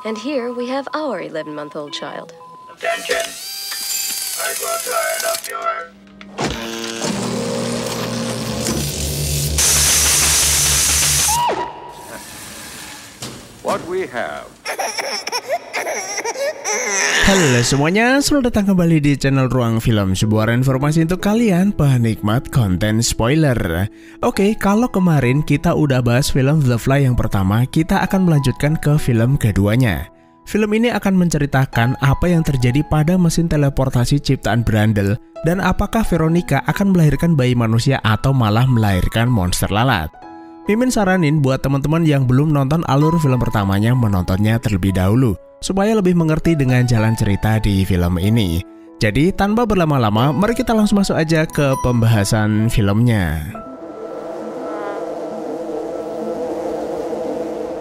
And here we have our 11-month-old child. Attention! I grow tired of your... What we have. Halo semuanya, selamat datang kembali di channel Ruang Film, sebuah informasi untuk kalian penikmat konten spoiler. Oke, kalau kemarin kita udah bahas film The Fly yang pertama, kita akan melanjutkan ke film keduanya. Film ini akan menceritakan apa yang terjadi pada mesin teleportasi ciptaan Brundle dan apakah Veronica akan melahirkan bayi manusia atau malah melahirkan monster lalat. Mimin saranin buat teman-teman yang belum nonton alur film pertamanya menontonnya terlebih dahulu supaya lebih mengerti dengan jalan cerita di film ini. Jadi tanpa berlama-lama, mari kita langsung masuk aja ke pembahasan filmnya.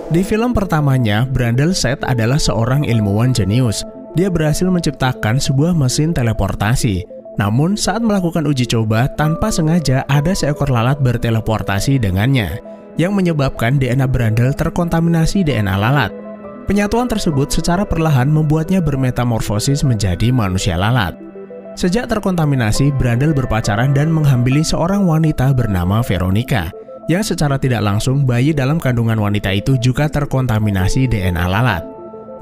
Di film pertamanya, Brundle Set adalah seorang ilmuwan jenius. Dia berhasil menciptakan sebuah mesin teleportasi. Namun saat melakukan uji coba, tanpa sengaja ada seekor lalat berteleportasi dengannya, yang menyebabkan DNA Brundle terkontaminasi DNA lalat. Penyatuan tersebut secara perlahan membuatnya bermetamorfosis menjadi manusia lalat. Sejak terkontaminasi, Brundle berpacaran dan menghambili seorang wanita bernama Veronica, yang secara tidak langsung bayi dalam kandungan wanita itu juga terkontaminasi DNA lalat.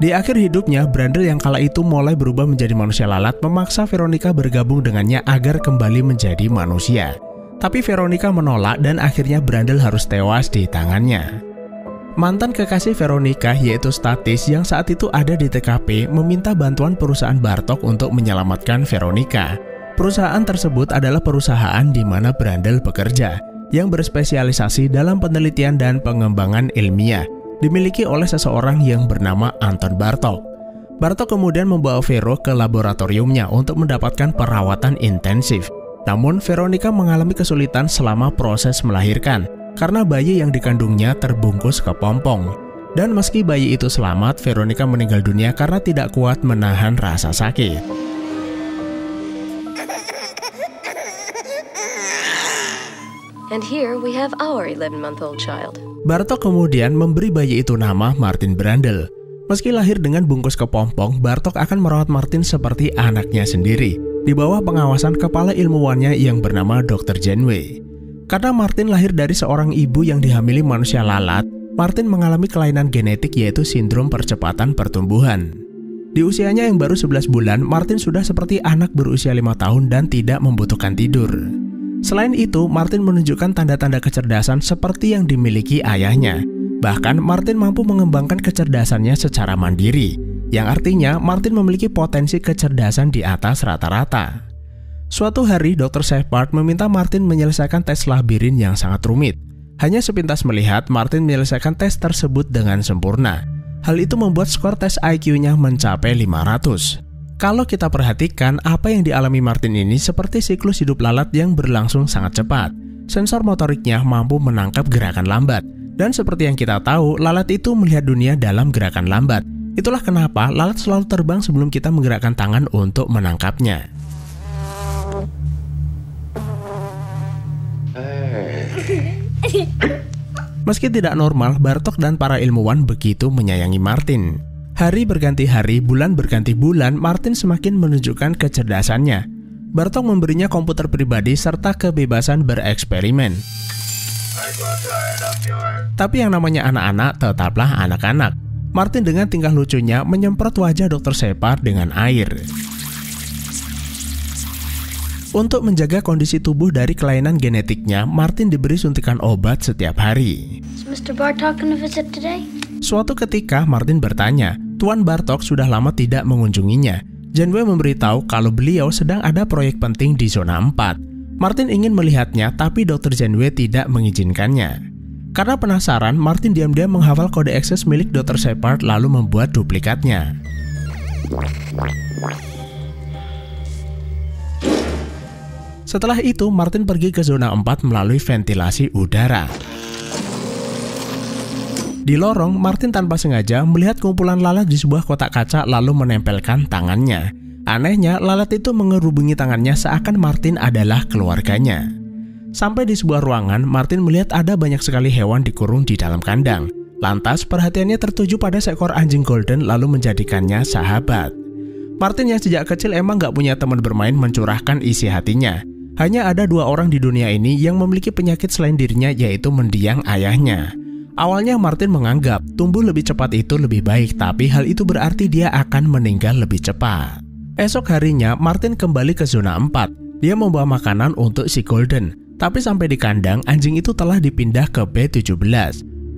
Di akhir hidupnya, Brundle yang kala itu mulai berubah menjadi manusia lalat memaksa Veronica bergabung dengannya agar kembali menjadi manusia. Tapi Veronica menolak dan akhirnya Brundle harus tewas di tangannya. Mantan kekasih Veronica yaitu Statis yang saat itu ada di TKP meminta bantuan perusahaan Bartok untuk menyelamatkan Veronica. Perusahaan tersebut adalah perusahaan di mana Brundle bekerja, yang berspesialisasi dalam penelitian dan pengembangan ilmiah, dimiliki oleh seseorang yang bernama Anton Bartok. Bartok kemudian membawa Vero ke laboratoriumnya untuk mendapatkan perawatan intensif. Namun Veronica mengalami kesulitan selama proses melahirkan karena bayi yang dikandungnya terbungkus kepompong. Dan meski bayi itu selamat, Veronica meninggal dunia karena tidak kuat menahan rasa sakit. And here we have our 11-month-old child. Bartok kemudian memberi bayi itu nama Martin Brundle. Meski lahir dengan bungkus kepompong, Bartok akan merawat Martin seperti anaknya sendiri, di bawah pengawasan kepala ilmuwannya yang bernama Dr. Janeway. Karena Martin lahir dari seorang ibu yang dihamili manusia lalat, Martin mengalami kelainan genetik yaitu sindrom percepatan pertumbuhan. Di usianya yang baru 11 bulan, Martin sudah seperti anak berusia 5 tahun dan tidak membutuhkan tidur. Selain itu, Martin menunjukkan tanda-tanda kecerdasan seperti yang dimiliki ayahnya. Bahkan, Martin mampu mengembangkan kecerdasannya secara mandiri, yang artinya Martin memiliki potensi kecerdasan di atas rata-rata. Suatu hari, Dr. Shepard meminta Martin menyelesaikan tes labirin yang sangat rumit. Hanya sepintas melihat, Martin menyelesaikan tes tersebut dengan sempurna. Hal itu membuat skor tes IQ-nya mencapai 500. Kalau kita perhatikan, apa yang dialami Martin ini seperti siklus hidup lalat yang berlangsung sangat cepat. Sensor motoriknya mampu menangkap gerakan lambat. Dan seperti yang kita tahu, lalat itu melihat dunia dalam gerakan lambat. Itulah kenapa lalat selalu terbang sebelum kita menggerakkan tangan untuk menangkapnya. Meski tidak normal, Bartok dan para ilmuwan begitu menyayangi Martin. Hari berganti hari, bulan berganti bulan, Martin semakin menunjukkan kecerdasannya. Bartok memberinya komputer pribadi serta kebebasan bereksperimen. Tapi yang namanya anak-anak tetaplah anak-anak. Martin dengan tingkah lucunya menyemprot wajah Dr. Shepard dengan air. Untuk menjaga kondisi tubuh dari kelainan genetiknya, Martin diberi suntikan obat setiap hari. Is Mr. Bartok gonna visit today? Suatu ketika Martin bertanya, Tuan Bartok sudah lama tidak mengunjunginya. Janeway memberitahu kalau beliau sedang ada proyek penting di zona 4. Martin ingin melihatnya, tapi Dr. Janeway tidak mengizinkannya. Karena penasaran, Martin diam-diam menghafal kode akses milik Dr. Shepard lalu membuat duplikatnya. Setelah itu, Martin pergi ke zona 4 melalui ventilasi udara. Di lorong, Martin tanpa sengaja melihat kumpulan lalat di sebuah kotak kaca lalu menempelkan tangannya. Anehnya, lalat itu mengerubungi tangannya seakan Martin adalah keluarganya. Sampai di sebuah ruangan, Martin melihat ada banyak sekali hewan dikurung di dalam kandang. Lantas perhatiannya tertuju pada seekor anjing golden lalu menjadikannya sahabat. Martin yang sejak kecil emang gak punya teman bermain mencurahkan isi hatinya. Hanya ada 2 orang di dunia ini yang memiliki penyakit selain dirinya, yaitu mendiang ayahnya. Awalnya Martin menganggap tumbuh lebih cepat itu lebih baik, tapi hal itu berarti dia akan meninggal lebih cepat. Esok harinya Martin kembali ke zona 4. Dia membawa makanan untuk si golden. Tapi sampai di kandang, anjing itu telah dipindah ke B17.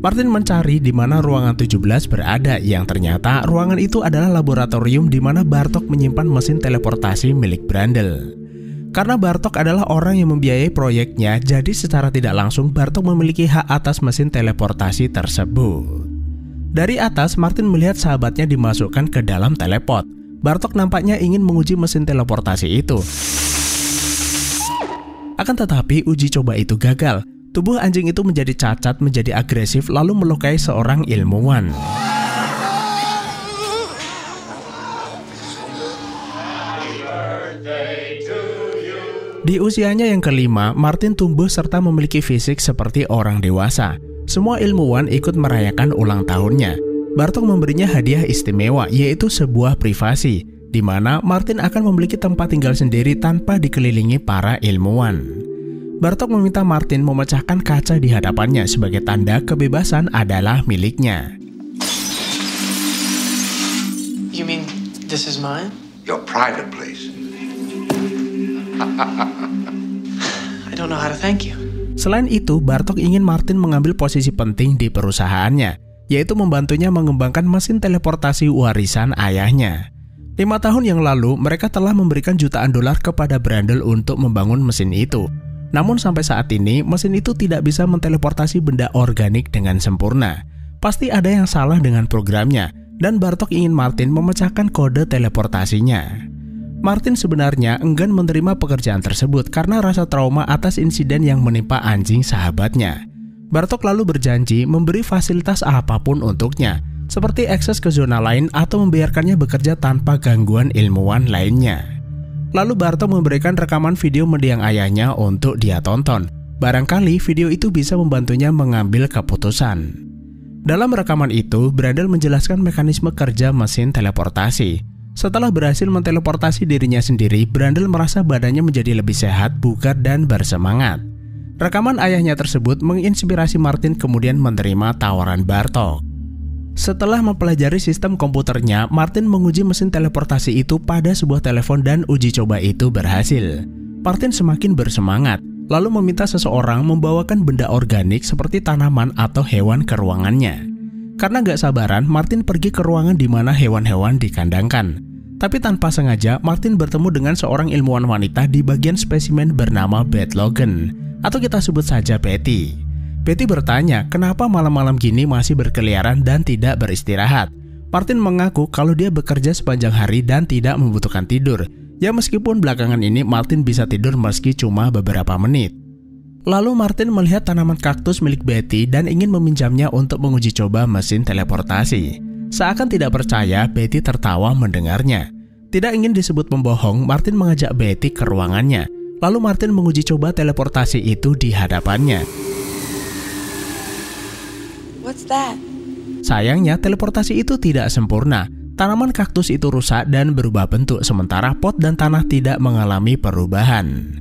Martin mencari di mana ruangan 17 berada, yang ternyata ruangan itu adalah laboratorium di mana Bartok menyimpan mesin teleportasi milik Brandel. Karena Bartok adalah orang yang membiayai proyeknya, jadi secara tidak langsung Bartok memiliki hak atas mesin teleportasi tersebut. Dari atas, Martin melihat sahabatnya dimasukkan ke dalam teleport. Bartok nampaknya ingin menguji mesin teleportasi itu. Akan tetapi uji coba itu gagal. Tubuh anjing itu menjadi cacat, menjadi agresif, lalu melukai seorang ilmuwan. Di usianya yang kelima, Martin tumbuh serta memiliki fisik seperti orang dewasa. Semua ilmuwan ikut merayakan ulang tahunnya. Bartok memberinya hadiah istimewa, yaitu sebuah privasi, di mana Martin akan memiliki tempat tinggal sendiri tanpa dikelilingi para ilmuwan. Bartok meminta Martin memecahkan kaca di hadapannya sebagai tanda kebebasan adalah miliknya. You mean this is mine? Your private place. I don't know how to thank you. Selain itu, Bartok ingin Martin mengambil posisi penting di perusahaannya, yaitu membantunya mengembangkan mesin teleportasi warisan ayahnya. 5 tahun yang lalu, mereka telah memberikan jutaan dolar kepada Brandel untuk membangun mesin itu. Namun sampai saat ini, mesin itu tidak bisa menteleportasi benda organik dengan sempurna. Pasti ada yang salah dengan programnya, dan Bartok ingin Martin memecahkan kode teleportasinya. Martin sebenarnya enggan menerima pekerjaan tersebut karena rasa trauma atas insiden yang menimpa anjing sahabatnya. Bartok lalu berjanji memberi fasilitas apapun untuknya, seperti akses ke zona lain atau membiarkannya bekerja tanpa gangguan ilmuwan lainnya. Lalu Bartok memberikan rekaman video mendiang ayahnya untuk dia tonton. Barangkali video itu bisa membantunya mengambil keputusan. Dalam rekaman itu, Brandel menjelaskan mekanisme kerja mesin teleportasi. Setelah berhasil menteleportasi dirinya sendiri, Brandel merasa badannya menjadi lebih sehat, bugar, dan bersemangat. Rekaman ayahnya tersebut menginspirasi Martin kemudian menerima tawaran Bartok. Setelah mempelajari sistem komputernya, Martin menguji mesin teleportasi itu pada sebuah telepon dan uji coba itu berhasil. Martin semakin bersemangat, lalu meminta seseorang membawakan benda organik seperti tanaman atau hewan ke ruangannya. Karena gak sabaran, Martin pergi ke ruangan di mana hewan-hewan dikandangkan. Tapi tanpa sengaja, Martin bertemu dengan seorang ilmuwan wanita di bagian spesimen bernama Beth Logan, atau kita sebut saja Betty. Betty bertanya kenapa malam-malam gini masih berkeliaran dan tidak beristirahat. Martin mengaku kalau dia bekerja sepanjang hari dan tidak membutuhkan tidur. Ya meskipun belakangan ini Martin bisa tidur meski cuma beberapa menit. Lalu Martin melihat tanaman kaktus milik Betty dan ingin meminjamnya untuk menguji coba mesin teleportasi. Seakan tidak percaya, Betty tertawa mendengarnya. Tidak ingin disebut pembohong, Martin mengajak Betty ke ruangannya. Lalu Martin menguji coba teleportasi itu di hadapannya. What's that? Sayangnya teleportasi itu tidak sempurna. Tanaman kaktus itu rusak dan berubah bentuk, sementara pot dan tanah tidak mengalami perubahan.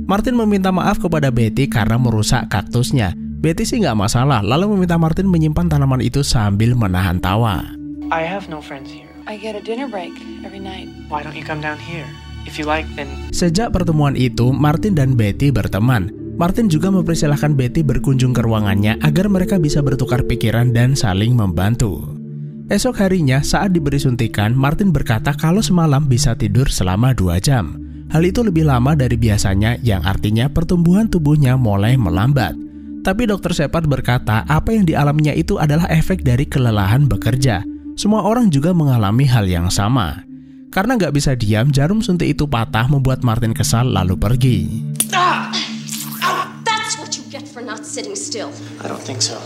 Martin meminta maaf kepada Betty karena merusak kaktusnya. Betty sih nggak masalah, lalu meminta Martin menyimpan tanaman itu sambil menahan tawa. I have no friends here. I get a dinner break every night. Why don't you come down here? If you like, then... Sejak pertemuan itu, Martin dan Betty berteman. Martin juga mempersilahkan Betty berkunjung ke ruangannya agar mereka bisa bertukar pikiran dan saling membantu. Esok harinya, saat diberi suntikan, Martin berkata kalau semalam bisa tidur selama 2 jam. Hal itu lebih lama dari biasanya, yang artinya pertumbuhan tubuhnya mulai melambat. Tapi Dr. Shepard berkata apa yang dialaminya itu adalah efek dari kelelahan bekerja. Semua orang juga mengalami hal yang sama. Karena nggak bisa diam, jarum suntik itu patah membuat Martin kesal lalu pergi. That's what you get for not sitting still. I don't think so.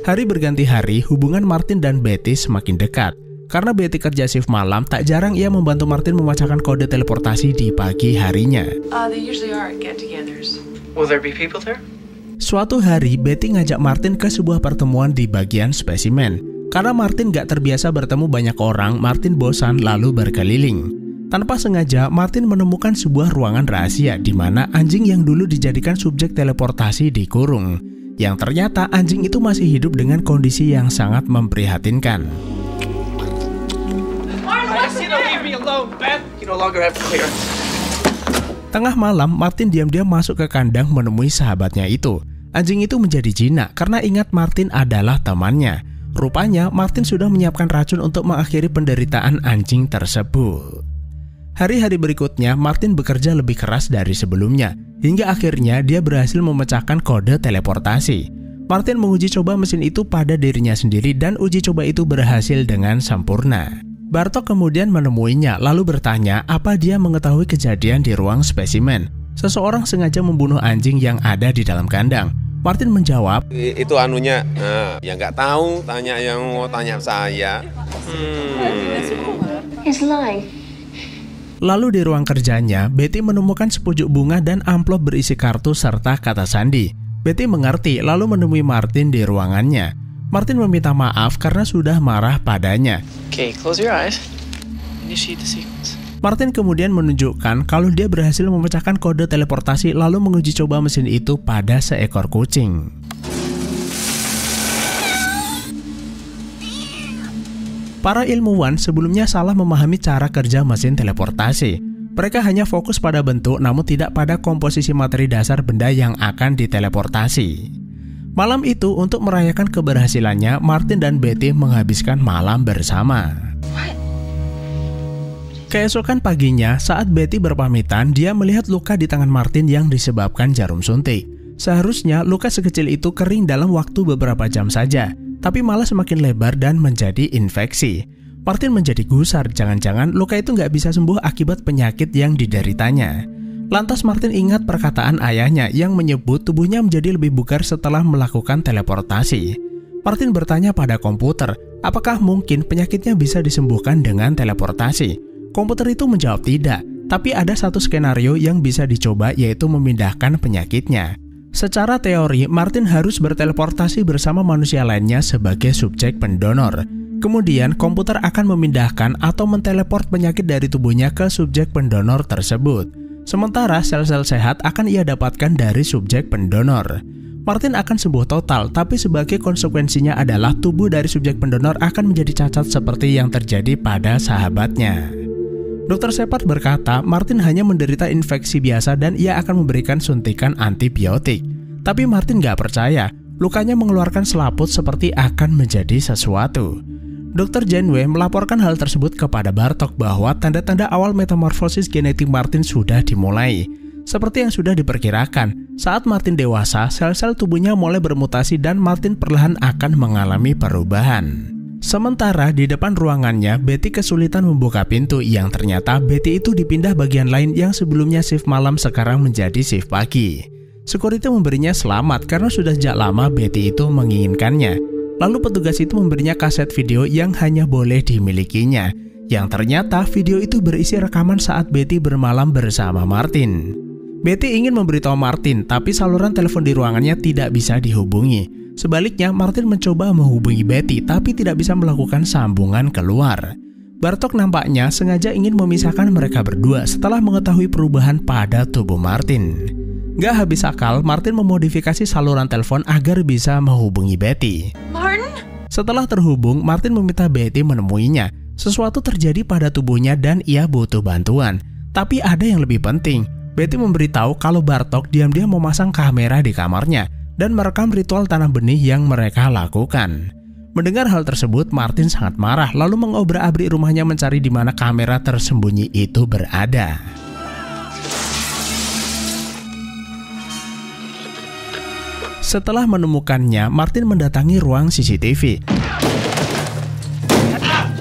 Hari berganti hari, hubungan Martin dan Betty semakin dekat. Karena Betty kerja shift malam, tak jarang ia membantu Martin memecahkan kode teleportasi di pagi harinya. They usually are at get-togethers. Will there be people there? Suatu hari, Betty ngajak Martin ke sebuah pertemuan di bagian spesimen. Karena Martin gak terbiasa bertemu banyak orang, Martin bosan lalu berkeliling. Tanpa sengaja, Martin menemukan sebuah ruangan rahasia di mana anjing yang dulu dijadikan subjek teleportasi dikurung. Yang ternyata anjing itu masih hidup dengan kondisi yang sangat memprihatinkan. Tengah malam, Martin diam-diam masuk ke kandang menemui sahabatnya itu. Anjing itu menjadi jinak karena ingat Martin adalah temannya. Rupanya, Martin sudah menyiapkan racun untuk mengakhiri penderitaan anjing tersebut. Hari-hari berikutnya, Martin bekerja lebih keras dari sebelumnya, hingga akhirnya dia berhasil memecahkan kode teleportasi. Martin menguji coba mesin itu pada dirinya sendiri dan uji coba itu berhasil dengan sempurna. Bartok kemudian menemuinya lalu bertanya apa dia mengetahui kejadian di ruang spesimen. Seseorang sengaja membunuh anjing yang ada di dalam kandang. Martin menjawab, itu anunya, ya nggak tahu, tanya saya. He's lying. Lalu di ruang kerjanya, Betty menemukan sepucuk bunga dan amplop berisi kartu serta kata sandi. Betty mengerti lalu menemui Martin di ruangannya. Martin meminta maaf karena sudah marah padanya. Okay, close your eyes. Initiate the sequence. Martin kemudian menunjukkan kalau dia berhasil memecahkan kode teleportasi lalu menguji coba mesin itu pada seekor kucing. Para ilmuwan sebelumnya salah memahami cara kerja mesin teleportasi. Mereka hanya fokus pada bentuk namun tidak pada komposisi materi dasar benda yang akan diteleportasi. Malam itu untuk merayakan keberhasilannya, Martin dan Betty menghabiskan malam bersama. Keesokan paginya, saat Betty berpamitan, dia melihat luka di tangan Martin yang disebabkan jarum suntik. Seharusnya luka sekecil itu kering dalam waktu beberapa jam saja, tapi malah semakin lebar dan menjadi infeksi. Martin menjadi gusar, jangan-jangan luka itu nggak bisa sembuh akibat penyakit yang dideritanya. Lantas Martin ingat perkataan ayahnya yang menyebut tubuhnya menjadi lebih bugar setelah melakukan teleportasi. Martin bertanya pada komputer, apakah mungkin penyakitnya bisa disembuhkan dengan teleportasi? Komputer itu menjawab tidak, tapi ada satu skenario yang bisa dicoba yaitu memindahkan penyakitnya. Secara teori, Martin harus berteleportasi bersama manusia lainnya sebagai subjek pendonor. Kemudian, komputer akan memindahkan atau menteleport penyakit dari tubuhnya ke subjek pendonor tersebut. Sementara, sel-sel sehat akan ia dapatkan dari subjek pendonor. Martin akan sembuh total, tapi sebagai konsekuensinya adalah tubuh dari subjek pendonor akan menjadi cacat seperti yang terjadi pada sahabatnya. Dr. Shepard berkata, Martin hanya menderita infeksi biasa dan ia akan memberikan suntikan antibiotik. Tapi Martin gak percaya, lukanya mengeluarkan selaput seperti akan menjadi sesuatu. Dr. Janeway melaporkan hal tersebut kepada Bartok bahwa tanda-tanda awal metamorfosis genetik Martin sudah dimulai. Seperti yang sudah diperkirakan, saat Martin dewasa, sel-sel tubuhnya mulai bermutasi dan Martin perlahan akan mengalami perubahan. Sementara di depan ruangannya, Betty kesulitan membuka pintu yang ternyata Betty itu dipindah bagian lain yang sebelumnya shift malam sekarang menjadi shift pagi. Security memberinya selamat karena sudah sejak lama Betty itu menginginkannya. Lalu petugas itu memberinya kaset video yang hanya boleh dimilikinya. Yang ternyata video itu berisi rekaman saat Betty bermalam bersama Martin. Betty ingin memberitahu Martin, tapi saluran telepon di ruangannya tidak bisa dihubungi. Sebaliknya, Martin mencoba menghubungi Betty tapi tidak bisa melakukan sambungan keluar. Bartok nampaknya sengaja ingin memisahkan mereka berdua setelah mengetahui perubahan pada tubuh Martin. Gak habis akal, Martin memodifikasi saluran telepon agar bisa menghubungi Betty. Martin? Setelah terhubung, Martin meminta Betty menemuinya. Sesuatu terjadi pada tubuhnya dan ia butuh bantuan. Tapi ada yang lebih penting. Betty memberitahu kalau Bartok diam-diam memasang kamera di kamarnya dan merekam ritual tanam benih yang mereka lakukan. Mendengar hal tersebut, Martin sangat marah lalu mengobrak-abrik rumahnya mencari di mana kamera tersembunyi itu berada. Setelah menemukannya, Martin mendatangi ruang CCTV.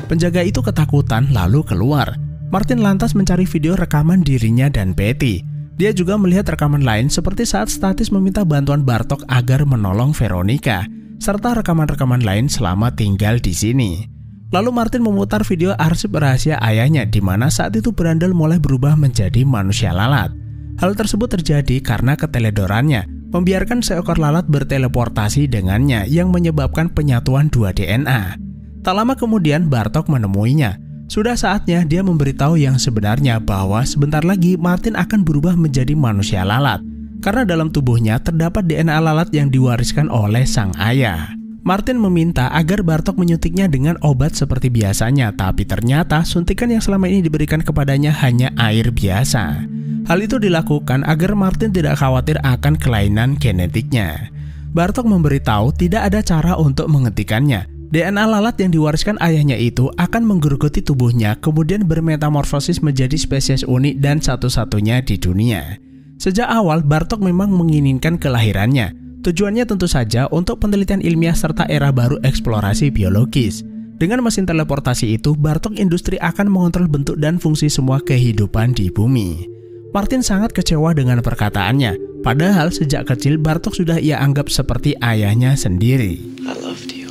Penjaga itu ketakutan lalu keluar. Martin lantas mencari video rekaman dirinya dan Betty. Dia juga melihat rekaman lain seperti saat Statis meminta bantuan Bartok agar menolong Veronica, serta rekaman-rekaman lain selama tinggal di sini. Lalu Martin memutar video arsip rahasia ayahnya di mana saat itu Brandel mulai berubah menjadi manusia lalat. Hal tersebut terjadi karena keteledorannya. membiarkan seekor lalat berteleportasi dengannya yang menyebabkan penyatuan 2 DNA. Tak lama kemudian Bartok menemuinya. Sudah saatnya dia memberitahu yang sebenarnya bahwa sebentar lagi Martin akan berubah menjadi manusia lalat. Karena dalam tubuhnya terdapat DNA lalat yang diwariskan oleh sang ayah. Martin meminta agar Bartok menyuntiknya dengan obat seperti biasanya, tapi ternyata suntikan yang selama ini diberikan kepadanya hanya air biasa. Hal itu dilakukan agar Martin tidak khawatir akan kelainan genetiknya. Bartok memberitahu tidak ada cara untuk menghentikannya. DNA lalat yang diwariskan ayahnya itu akan menggerogoti tubuhnya, kemudian bermetamorfosis menjadi spesies unik dan satu-satunya di dunia. Sejak awal, Bartok memang menginginkan kelahirannya. Tujuannya tentu saja untuk penelitian ilmiah serta era baru eksplorasi biologis. Dengan mesin teleportasi itu, Bartok Industri akan mengontrol bentuk dan fungsi semua kehidupan di bumi. Martin sangat kecewa dengan perkataannya. Padahal sejak kecil Bartok sudah ia anggap seperti ayahnya sendiri. I loved you.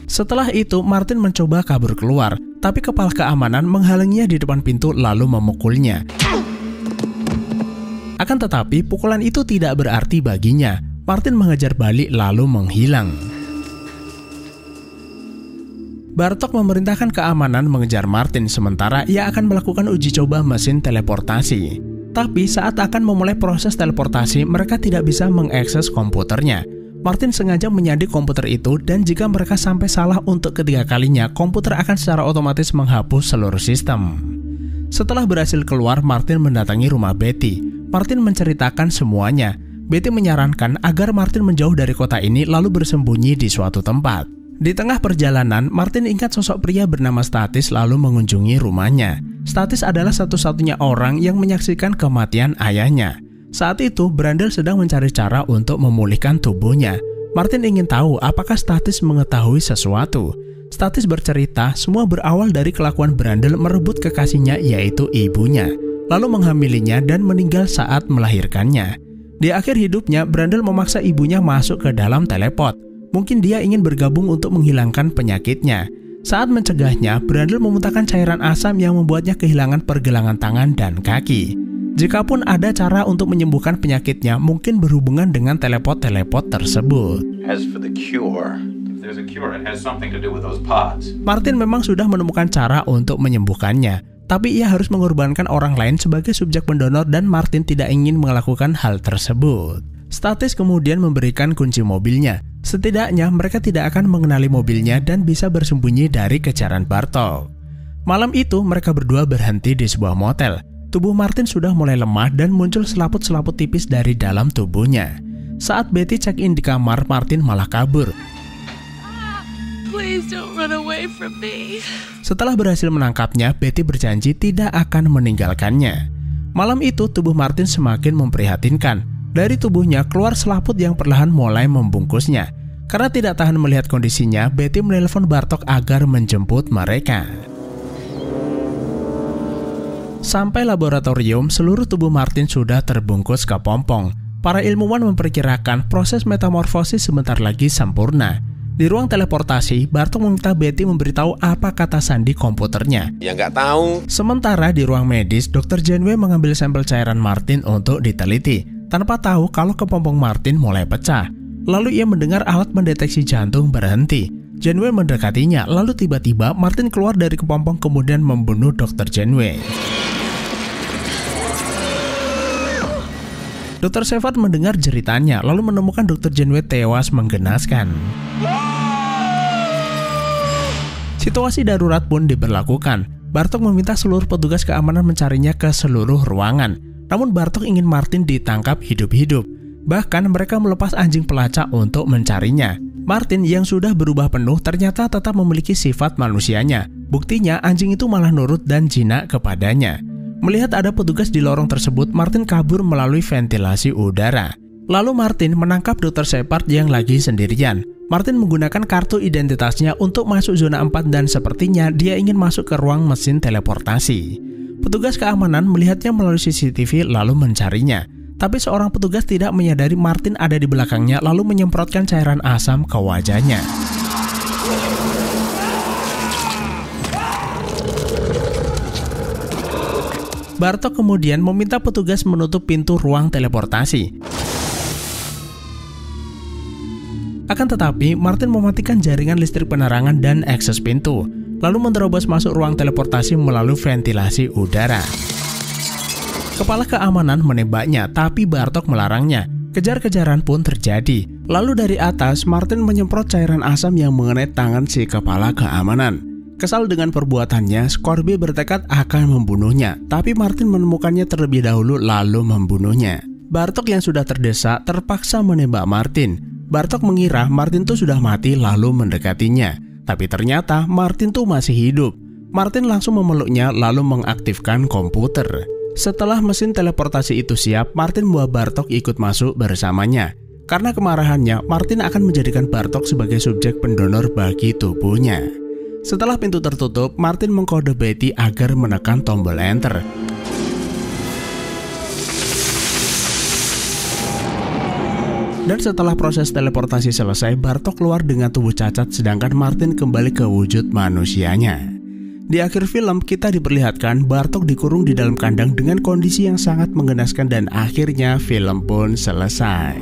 Setelah itu, Martin mencoba kabur keluar, tapi kepala keamanan menghalanginya di depan pintu lalu memukulnya. Akan tetapi, pukulan itu tidak berarti baginya. Martin mengejar balik lalu menghilang. Bartok memerintahkan keamanan mengejar Martin sementara ia akan melakukan uji coba mesin teleportasi. Tapi saat akan memulai proses teleportasi, mereka tidak bisa mengakses komputernya. Martin sengaja menyandi komputer itu dan jika mereka sampai salah untuk ketiga kalinya, komputer akan secara otomatis menghapus seluruh sistem. Setelah berhasil keluar, Martin mendatangi rumah Betty. Martin menceritakan semuanya. Betty menyarankan agar Martin menjauh dari kota ini lalu bersembunyi di suatu tempat. Di tengah perjalanan, Martin ingat sosok pria bernama Statis lalu mengunjungi rumahnya. Statis adalah satu-satunya orang yang menyaksikan kematian ayahnya. Saat itu, Brandel sedang mencari cara untuk memulihkan tubuhnya. Martin ingin tahu apakah Statis mengetahui sesuatu. Statis bercerita semua berawal dari kelakuan Brandel merebut kekasihnya yaitu ibunya, lalu menghamilinya dan meninggal saat melahirkannya. Di akhir hidupnya, Brandel memaksa ibunya masuk ke dalam teleport. Mungkin dia ingin bergabung untuk menghilangkan penyakitnya. Saat mencegahnya, Brandel memuntahkan cairan asam yang membuatnya kehilangan pergelangan tangan dan kaki. Jikapun ada cara untuk menyembuhkan penyakitnya, mungkin berhubungan dengan teleport-teleport tersebut. As for the cure, if there's a cure, it has something to do with those pods. Martin memang sudah menemukan cara untuk menyembuhkannya, tapi ia harus mengorbankan orang lain sebagai subjek pendonor dan Martin tidak ingin melakukan hal tersebut. Statis kemudian memberikan kunci mobilnya. Setidaknya mereka tidak akan mengenali mobilnya dan bisa bersembunyi dari kejaran Bartok. Malam itu mereka berdua berhenti di sebuah motel. Tubuh Martin sudah mulai lemah dan muncul selaput-selaput tipis dari dalam tubuhnya. Saat Betty check-in di kamar, Martin malah kabur. Please don't run away from me. Setelah berhasil menangkapnya, Betty berjanji tidak akan meninggalkannya. Malam itu tubuh Martin semakin memprihatinkan. Dari tubuhnya keluar selaput yang perlahan mulai membungkusnya. Karena tidak tahan melihat kondisinya, Betty menelpon Bartok agar menjemput mereka. Sampai laboratorium, seluruh tubuh Martin sudah terbungkus kepompong. Para ilmuwan memperkirakan proses metamorfosis sebentar lagi sempurna. Di ruang teleportasi, Bartok meminta Betty memberitahu apa kata sandi komputernya. Ya nggak tahu. Sementara di ruang medis, Dr. Janeway mengambil sampel cairan Martin untuk diteliti. Tanpa tahu kalau kepompong Martin mulai pecah. Lalu ia mendengar alat mendeteksi jantung berhenti. Janeway mendekatinya, lalu tiba-tiba Martin keluar dari kepompong kemudian membunuh Dr. Janeway. Dr. Shepard mendengar jeritannya, lalu menemukan Dr. Janeway tewas menggenaskan. Situasi darurat pun diberlakukan. Bartok meminta seluruh petugas keamanan mencarinya ke seluruh ruangan. Namun Bartok ingin Martin ditangkap hidup-hidup. Bahkan mereka melepas anjing pelacak untuk mencarinya. Martin yang sudah berubah penuh ternyata tetap memiliki sifat manusianya. Buktinya anjing itu malah nurut dan jinak kepadanya. Melihat ada petugas di lorong tersebut, Martin kabur melalui ventilasi udara. Lalu Martin menangkap Dr. Shepard yang lagi sendirian. Martin menggunakan kartu identitasnya untuk masuk zona 4 dan sepertinya dia ingin masuk ke ruang mesin teleportasi. Petugas keamanan melihatnya melalui CCTV lalu mencarinya. Tapi seorang petugas tidak menyadari Martin ada di belakangnya lalu menyemprotkan cairan asam ke wajahnya. Bartok kemudian meminta petugas menutup pintu ruang teleportasi. Akan tetapi, Martin mematikan jaringan listrik penerangan dan akses pintu, lalu menerobos masuk ruang teleportasi melalui ventilasi udara. Kepala keamanan menembaknya, tapi Bartok melarangnya. Kejar-kejaran pun terjadi. Lalu dari atas, Martin menyemprot cairan asam yang mengenai tangan si kepala keamanan. Kesal dengan perbuatannya, Scorby bertekad akan membunuhnya, tapi Martin menemukannya terlebih dahulu lalu membunuhnya. Bartok yang sudah terdesak terpaksa menembak Martin. Bartok mengira Martin tuh sudah mati lalu mendekatinya, tapi ternyata Martin tuh masih hidup. Martin langsung memeluknya lalu mengaktifkan komputer. Setelah mesin teleportasi itu siap, Martin membawa Bartok ikut masuk bersamanya. Karena kemarahannya, Martin akan menjadikan Bartok sebagai subjek pendonor bagi tubuhnya. Setelah pintu tertutup, Martin mengkode Betty agar menekan tombol enter. Dan setelah proses teleportasi selesai, Bartok keluar dengan tubuh cacat sedangkan Martin kembali ke wujud manusianya. Di akhir film, kita diperlihatkan Bartok dikurung di dalam kandang dengan kondisi yang sangat menggenaskan dan akhirnya film pun selesai.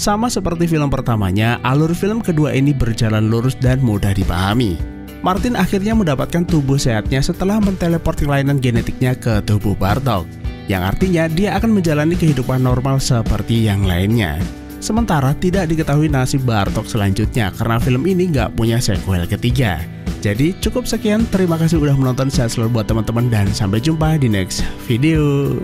Sama seperti film pertamanya, alur film kedua ini berjalan lurus dan mudah dipahami. Martin akhirnya mendapatkan tubuh sehatnya setelah menteleport kelainan genetiknya ke tubuh Bartok, yang artinya dia akan menjalani kehidupan normal seperti yang lainnya. Sementara tidak diketahui nasib Bartok selanjutnya karena film ini nggak punya sequel ketiga. Jadi cukup sekian, terima kasih udah menonton, sehat selalu buat teman-teman dan sampai jumpa di next video.